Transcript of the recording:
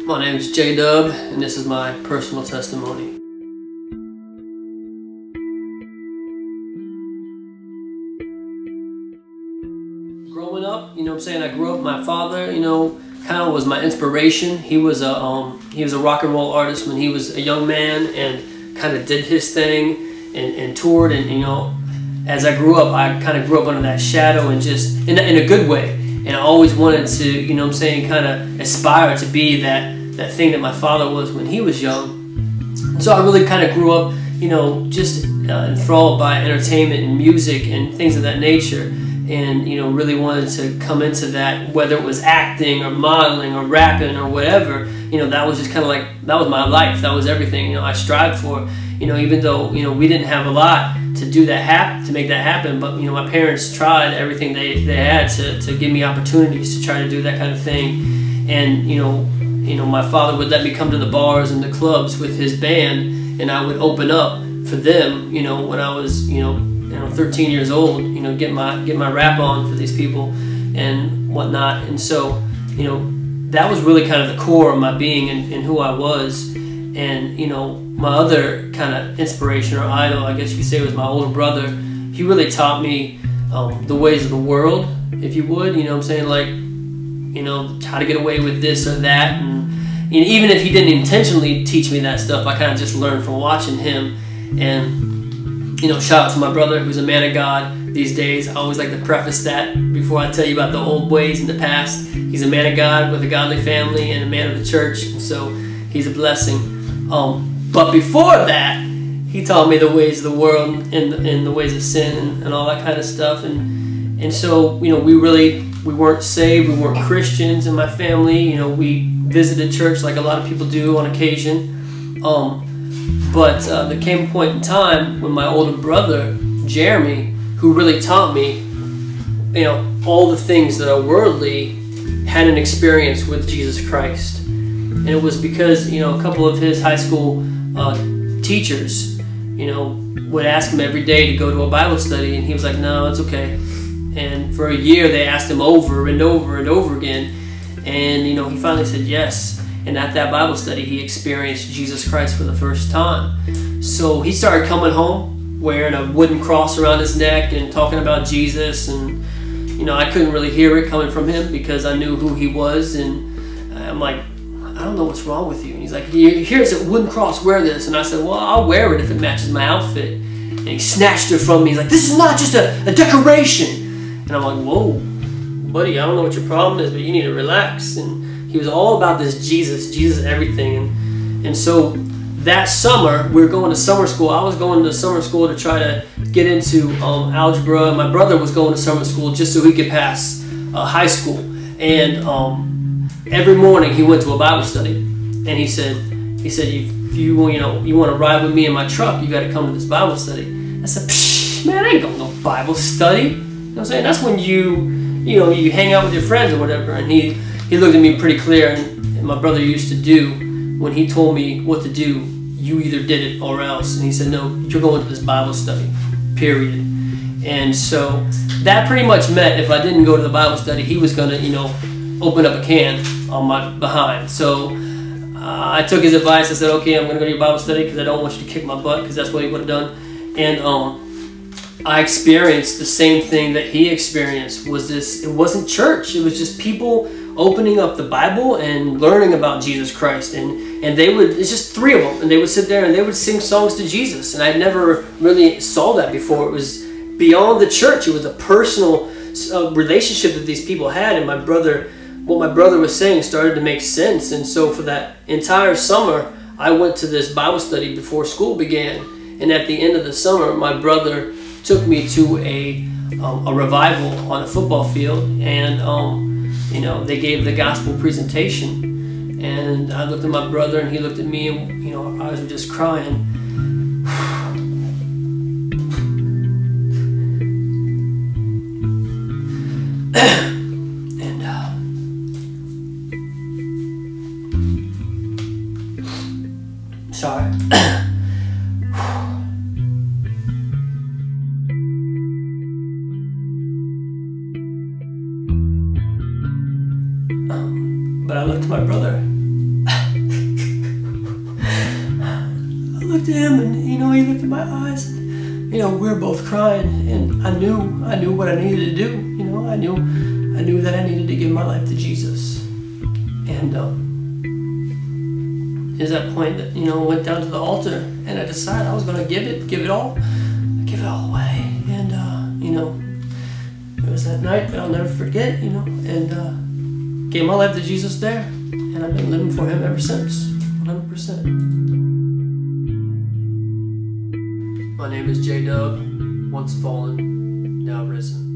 My name is JDUB, and this is my personal testimony. Growing up, I grew up, my father, kind of was my inspiration. He was a rock and roll artist when he was a young man and kind of did his thing and toured, and as I grew up, I kind of grew up under that shadow and just in a good way. And I always wanted to, kind of aspire to be that thing that my father was when he was young. So I really kind of grew up, just enthralled by entertainment and music and things of that nature. And, really wanted to come into that, whether it was acting or modeling or rapping or whatever. That was just kind of like, that was my life. That was everything, I strived for. Even though, we didn't have a lot to do that to make that happen, but my parents tried everything they had to give me opportunities to try to do that kind of thing. And my father would let me come to the bars and the clubs with his band, and I would open up for them, when I was 13 years old, get my rap on for these people and whatnot. And so that was really kind of the core of my being and who I was. And my other kind of inspiration or idol, I guess you could say, was my older brother. He really taught me the ways of the world, if you would, how to get away with this or that. And even if he didn't intentionally teach me that stuff, I kind of just learned from watching him. And shout out to my brother, who's a man of God these days. I always like to preface that before I tell you about the old ways in the past. He's a man of God with a godly family and a man of the church, and so he's a blessing. But before that, he taught me the ways of the world and the ways of sin and all that kind of stuff. And so, we weren't saved, we weren't Christians in my family. We visited church like a lot of people do on occasion. But there came a point in time when my older brother, Jeremy, who really taught me, all the things that are worldly, had an experience with Jesus Christ. And it was because, a couple of his high school teachers, would ask him every day to go to a Bible study, and he was like, no, it's okay. And for a year, they asked him over and over and over again. And, he finally said yes. And at that Bible study, he experienced Jesus Christ for the first time. So he started coming home wearing a wooden cross around his neck and talking about Jesus. And, I couldn't really hear it coming from him because I knew who he was. And I'm like, I don't know what's wrong with you. And he's like, here's a wooden cross, wear this. And I said, well, I'll wear it if it matches my outfit. And he snatched it from me. He's like, this is not just a decoration. And I'm like, whoa, buddy, I don't know what your problem is, but you need to relax. And he was all about this Jesus everything. And so that summer, we were going to summer school. I was going to summer school to try to get into algebra. My brother was going to summer school just so he could pass high school. And every morning he went to a Bible study, and he said, if you want to ride with me in my truck, you got to come to this Bible study. I said, psh, man, I ain't going to no Bible study. You know what I'm saying? That's when you hang out with your friends or whatever. And he looked at me pretty clear, and my brother used to do, when he told me what to do, you either did it or else. And he said, no, you're going to this Bible study, period. And so that pretty much meant if I didn't go to the Bible study, he was going to, open up a can on my behind. So I took his advice. I said, okay, I'm going to go to your Bible study because I don't want you to kick my butt, because that's what he would have done. And I experienced the same thing that he experienced. It wasn't church. It was just people opening up the Bible and learning about Jesus Christ. And it's just three of them. And they would sit there and they would sing songs to Jesus. And I never really saw that before. It was beyond the church. It was a personal relationship that these people had. And what my brother was saying started to make sense. And so for that entire summer, I went to this Bible study before school began. And at the end of the summer, my brother took me to a revival on a football field. And, they gave the gospel presentation. And I looked at my brother and he looked at me, and, our eyes were just crying. Sorry. But I looked at my brother looked at him, and he looked at my eyes, and we were both crying, and I knew what I needed to do. I knew that I needed to give my life to Jesus. And is that point that went down to the altar, and I decided I was going to give it all away. And it was that night that I'll never forget. And gave my life to Jesus there, and I've been living for Him ever since, 100%. My name is JDUB, once fallen, now risen.